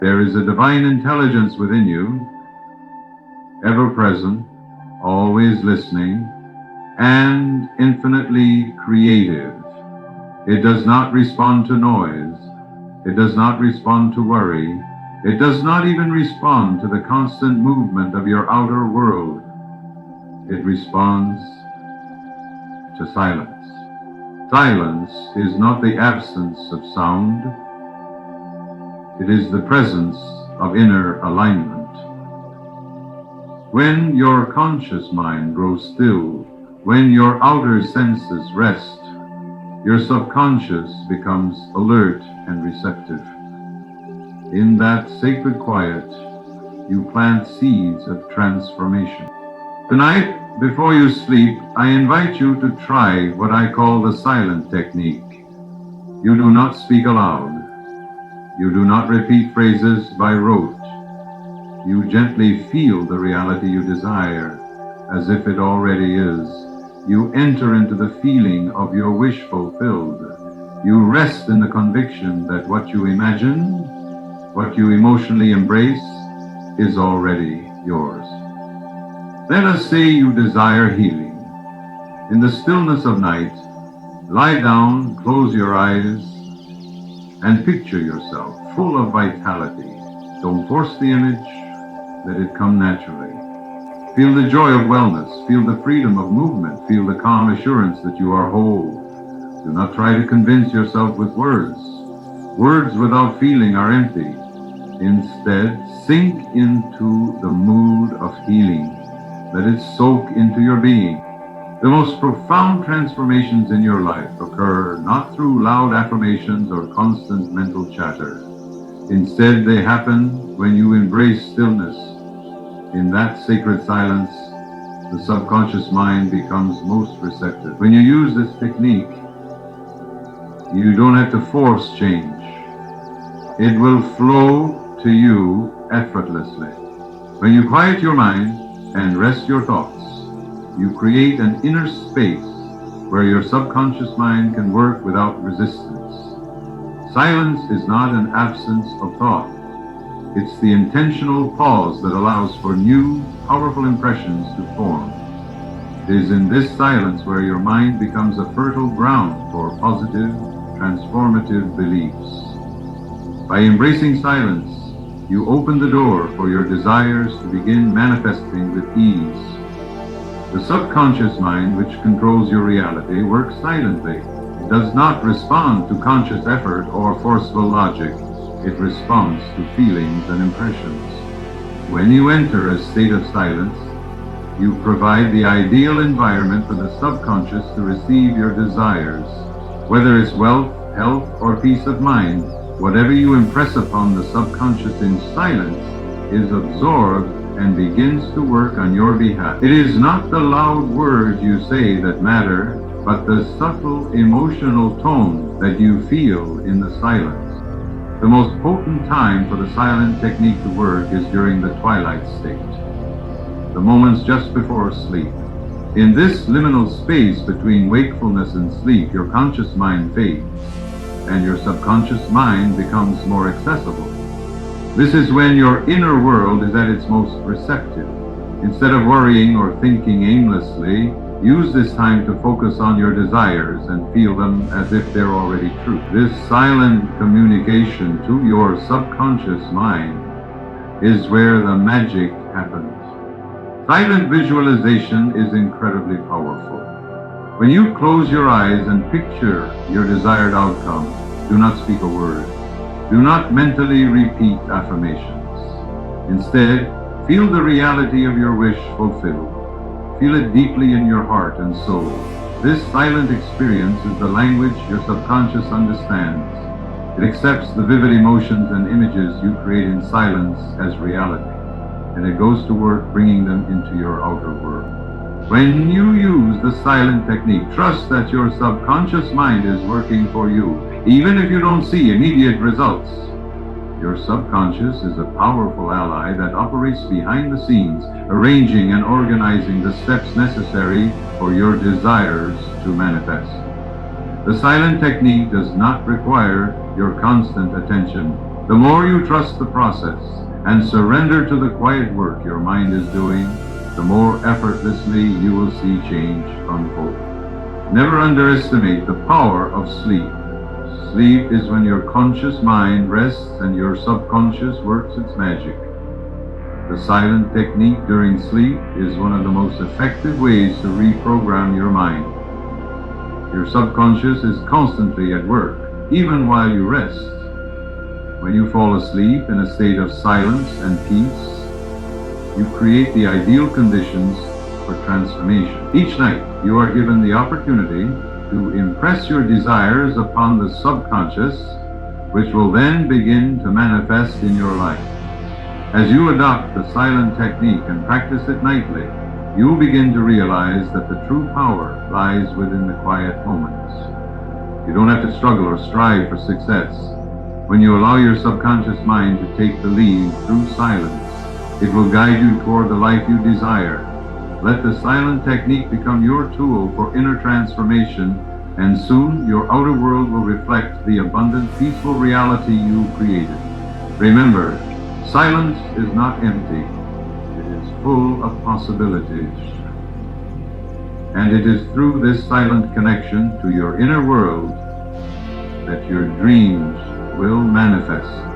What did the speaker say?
There is a divine intelligence within you, ever present, always listening, and infinitely creative. It does not respond to noise. It does not respond to worry. It does not even respond to the constant movement of your outer world. It responds to silence. Silence is not the absence of sound. It is the presence of inner alignment. When your conscious mind grows still, when your outer senses rest, your subconscious becomes alert and receptive. In that sacred quiet, you plant seeds of transformation. Tonight, before you sleep, I invite you to try what I call the silent technique. You do not speak aloud. You do not repeat phrases by rote. You gently feel the reality you desire as if it already is. You enter into the feeling of your wish fulfilled. You rest in the conviction that what you imagine, what you emotionally embrace, is already yours. Let us say you desire healing. In the stillness of night, lie down, close your eyes, and picture yourself full of vitality. Don't force the image, let it come naturally. Feel the joy of wellness, feel the freedom of movement, feel the calm assurance that you are whole. Do not try to convince yourself with words. Words without feeling are empty. Instead, sink into the mood of healing. Let it soak into your being. The most profound transformations in your life occur not through loud affirmations or constant mental chatter. Instead, they happen when you embrace stillness. In that sacred silence, the subconscious mind becomes most receptive. When you use this technique, you don't have to force change. It will flow to you effortlessly. When you quiet your mind and rest your thoughts, you create an inner space where your subconscious mind can work without resistance. Silence is not an absence of thought. It's the intentional pause that allows for new, powerful impressions to form. It is in this silence where your mind becomes a fertile ground for positive, transformative beliefs. By embracing silence, you open the door for your desires to begin manifesting with ease. The subconscious mind, which controls your reality, works silently. It does not respond to conscious effort or forceful logic. It responds to feelings and impressions. When you enter a state of silence, you provide the ideal environment for the subconscious to receive your desires. Whether it's wealth, health, or peace of mind, whatever you impress upon the subconscious in silence is absorbed and begins to work on your behalf. It is not the loud words you say that matter, but the subtle emotional tone that you feel in the silence. The most potent time for the silent technique to work is during the twilight state, the moments just before sleep. In this liminal space between wakefulness and sleep, your conscious mind fades, and your subconscious mind becomes more accessible. This is when your inner world is at its most receptive. Instead of worrying or thinking aimlessly, use this time to focus on your desires and feel them as if they're already true. This silent communication to your subconscious mind is where the magic happens. Silent visualization is incredibly powerful. When you close your eyes and picture your desired outcome, do not speak a word. Do not mentally repeat affirmations. Instead, feel the reality of your wish fulfilled. Feel it deeply in your heart and soul. This silent experience is the language your subconscious understands. It accepts the vivid emotions and images you create in silence as reality, and it goes to work bringing them into your outer world. When you use the silent technique, trust that your subconscious mind is working for you, even if you don't see immediate results. Your subconscious is a powerful ally that operates behind the scenes, arranging and organizing the steps necessary for your desires to manifest. The silent technique does not require your constant attention. The more you trust the process and surrender to the quiet work your mind is doing, the more effortlessly you will see change unfold. Never underestimate the power of sleep. Sleep is when your conscious mind rests and your subconscious works its magic. The silent technique during sleep is one of the most effective ways to reprogram your mind. Your subconscious is constantly at work, even while you rest. When you fall asleep in a state of silence and peace, you create the ideal conditions for transformation. Each night, you are given the opportunity to impress your desires upon the subconscious, which will then begin to manifest in your life. As you adopt the silent technique and practice it nightly, you will begin to realize that the true power lies within the quiet moments. You don't have to struggle or strive for success. When you allow your subconscious mind to take the lead through silence, it will guide you toward the life you desire. Let the silent technique become your tool for inner transformation, and soon your outer world will reflect the abundant, peaceful reality you created. Remember, silence is not empty. It is full of possibilities. And it is through this silent connection to your inner world that your dreams will manifest.